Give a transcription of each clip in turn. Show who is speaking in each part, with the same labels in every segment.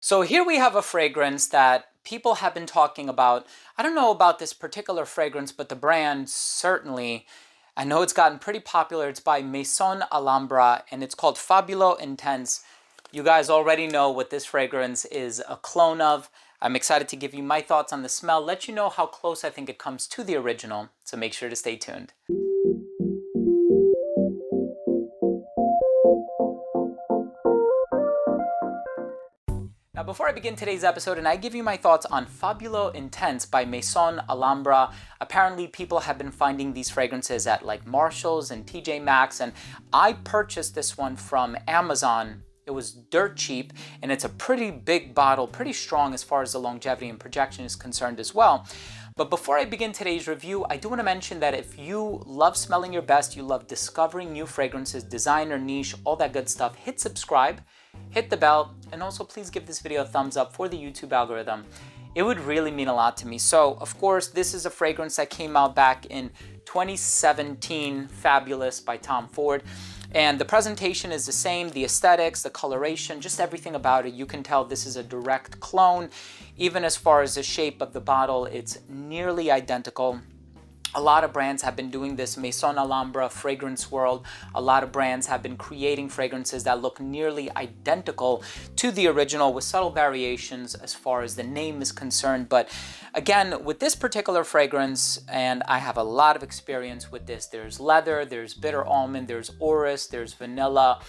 Speaker 1: So here we have a fragrance that people have been talking about. I don't know about this particular fragrance, but the brand certainly, I know it's gotten pretty popular. It's by Maison Alhambra and it's called Fabulo Intense. You guys already know what this fragrance is a clone of. I'm excited to give you my thoughts on the smell, let you know how close I think it comes to the original, so make sure to stay tuned. Now, before I begin today's episode and I give you my thoughts on Fabulo Intense by Maison Alhambra, apparently people have been finding these fragrances at like Marshall's and TJ Maxx, and I purchased this one from Amazon. It was dirt cheap, and it's a pretty big bottle, pretty strong as far as the longevity and projection is concerned as well. But before I begin today's review, I do want to mention that if you love smelling your best, you love discovering new fragrances, designer, niche, all that good stuff, hit subscribe, hit the bell, and also please give this video a thumbs up for the YouTube algorithm. It would really mean a lot to me. So, of course, this is a fragrance that came out back in 2017, Fabulous by Tom Ford. And the presentation is the same, the aesthetics, the coloration, just everything about it. You can tell this is a direct clone. Even as far as the shape of the bottle, it's nearly identical. A lot of brands have been doing this. Maison Alhambra, Fragrance World, a lot of brands have been creating fragrances that look nearly identical to the original with subtle variations as far as the name is concerned. But again, with this particular fragrance, and I have a lot of experience with this, there's leather, there's bitter almond, there's orris, there's vanilla,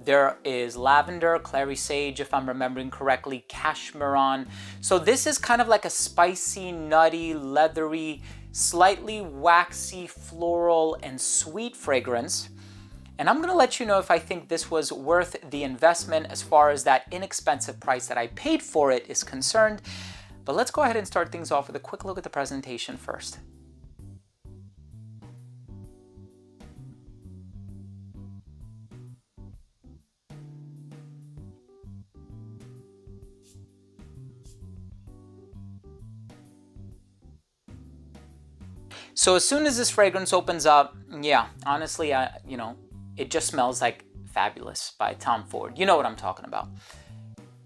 Speaker 1: there is lavender, clary sage, if I'm remembering correctly, cashmeron. So this is kind of like a spicy, nutty, leathery, slightly waxy, floral, and sweet fragrance. And I'm gonna let you know if I think this was worth the investment as far as that inexpensive price that I paid for it is concerned. But let's go ahead and start things off with a quick look at the presentation first. So as soon as this fragrance opens up, yeah, honestly, it just smells like Fabulous by Tom Ford. You know what I'm talking about.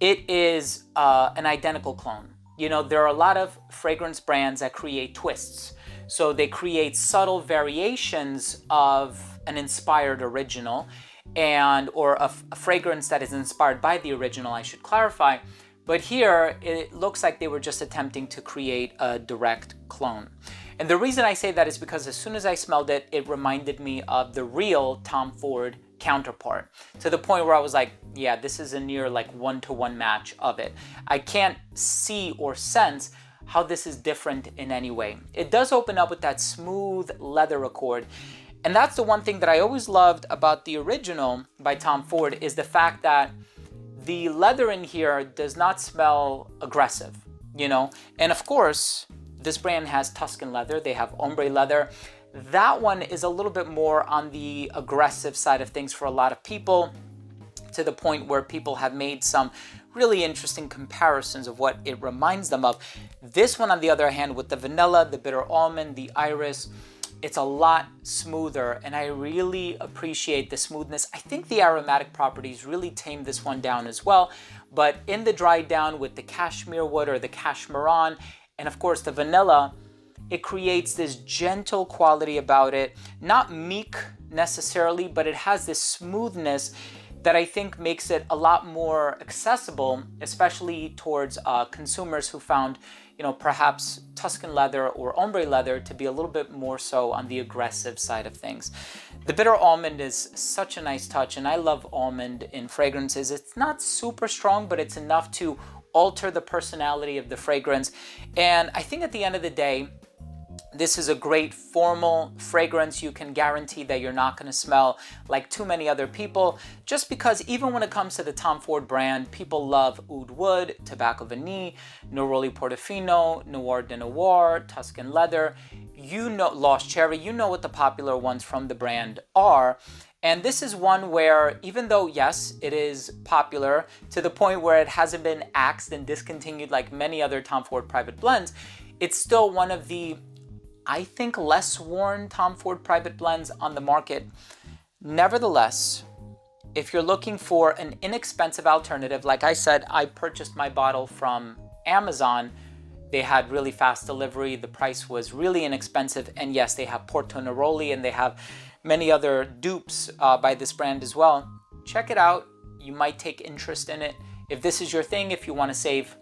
Speaker 1: It is an identical clone. You know, there are a lot of fragrance brands that create twists. So they create subtle variations of an inspired original or a fragrance that is inspired by the original, I should clarify. But here, it looks like they were just attempting to create a direct clone. And the reason I say that is because as soon as I smelled it, it reminded me of the real Tom Ford counterpart, to the point where I was like, yeah, this is a near like one-to-one match of it. I can't see or sense how this is different in any way. It does open up with that smooth leather accord. And that's the one thing that I always loved about the original by Tom Ford, is the fact that the leather in here does not smell aggressive, you know? And of course, this brand has Tuscan leather, they have ombre leather. That one is a little bit more on the aggressive side of things for a lot of people, to the point where people have made some really interesting comparisons of what it reminds them of. This one, on the other hand, with the vanilla, the bitter almond, the iris, it's a lot smoother, and I really appreciate the smoothness. I think the aromatic properties really tame this one down as well, but in the dry down with the cashmere wood or the cashmeron, and of course the vanilla, it creates this gentle quality about it. Not meek necessarily, but it has this smoothness that I think makes it a lot more accessible, especially towards consumers who found, perhaps Tuscan leather or ombre leather to be a little bit more so on the aggressive side of things. The bitter almond is such a nice touch, and I love almond in fragrances. It's not super strong, but it's enough to alter the personality of the fragrance. And I think at the end of the day, this is a great formal fragrance. You can guarantee that you're not going to smell like too many other people, just because even when it comes to the Tom Ford brand, people love oud wood, tobacco vanille, neroli portofino, noir de noir, Tuscan leather, lost cherry, what the popular ones from the brand are. And this is one where, even though, yes, it is popular to the point where it hasn't been axed and discontinued like many other Tom Ford private blends, it's still one of the, I think, less worn Tom Ford private blends on the market. Nevertheless, if you're looking for an inexpensive alternative, like I said, I purchased my bottle from Amazon. They had really fast delivery. The price was really inexpensive. And yes, they have Porto Neroli and they have many other dupes by this brand as well. Check it out. You might take interest in it. If this is your thing, if you want to save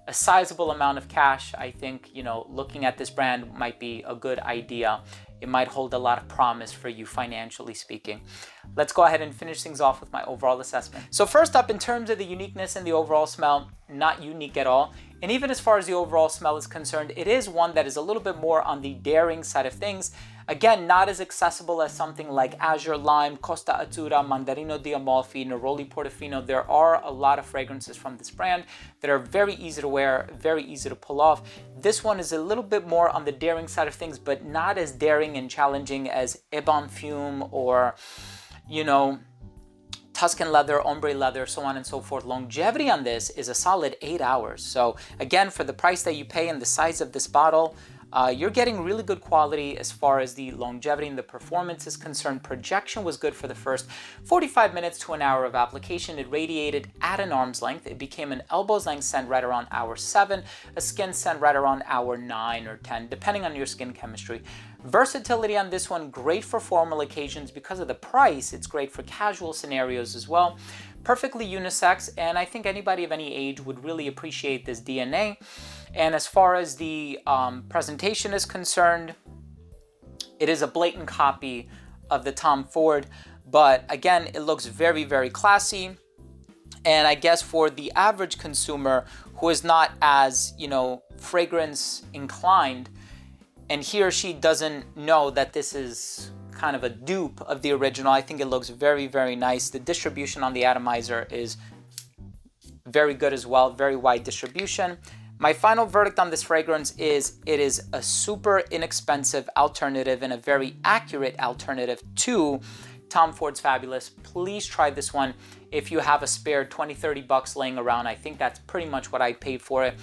Speaker 1: a sizable amount of cash, I think, looking at this brand might be a good idea. It might hold a lot of promise for you financially speaking. Let's go ahead and finish things off with my overall assessment. So first up, in terms of the uniqueness and the overall smell, not unique at all. And even as far as the overall smell is concerned, it is one that is a little bit more on the daring side of things. Again, not as accessible as something like Azure Lime, Costa Azzurra, Mandarino di Amalfi, Neroli Portofino. There are a lot of fragrances from this brand that are very easy to wear, very easy to pull off. This one is a little bit more on the daring side of things, but not as daring and challenging as Ebon Fume or, Tuscan leather, ombre leather, so on and so forth. Longevity on this is a solid 8 hours. So again, for the price that you pay and the size of this bottle, you're getting really good quality as far as the longevity and the performance is concerned. Projection was good for the first 45 minutes to an hour of application. It radiated at an arm's length. It became an elbow's length scent right around hour 7, a skin scent right around hour 9 or 10, depending on your skin chemistry. Versatility on this one, great for formal occasions. Because of the price, it's great for casual scenarios as well. Perfectly unisex, and I think anybody of any age would really appreciate this DNA. And as far as the presentation is concerned, it is a blatant copy of the Tom Ford, but again, it looks very, very classy. And I guess for the average consumer who is not as, fragrance inclined, and he or she doesn't know that this is kind of a dupe of the original, I think it looks very, very nice. The distribution on the atomizer is very good as well, very wide distribution. My final verdict on this fragrance is it is a super inexpensive alternative and a very accurate alternative to Tom Ford's Fabulous. Please try this one if you have a spare 20-30 bucks laying around. I think that's pretty much what I paid for it.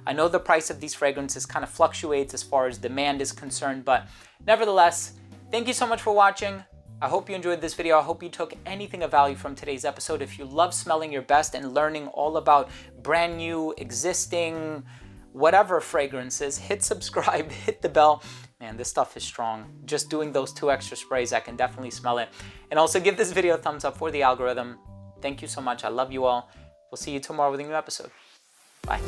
Speaker 1: I know the price of these fragrances kind of fluctuates as far as demand is concerned, but nevertheless, thank you so much for watching. I hope you enjoyed this video. I hope you took anything of value from today's episode. If you love smelling your best and learning all about brand new, existing, whatever fragrances, hit subscribe, hit the bell. Man, this stuff is strong. Just doing those 2 extra sprays, I can definitely smell it. And also give this video a thumbs up for the algorithm. Thank you so much. I love you all. We'll see you tomorrow with a new episode. Bye.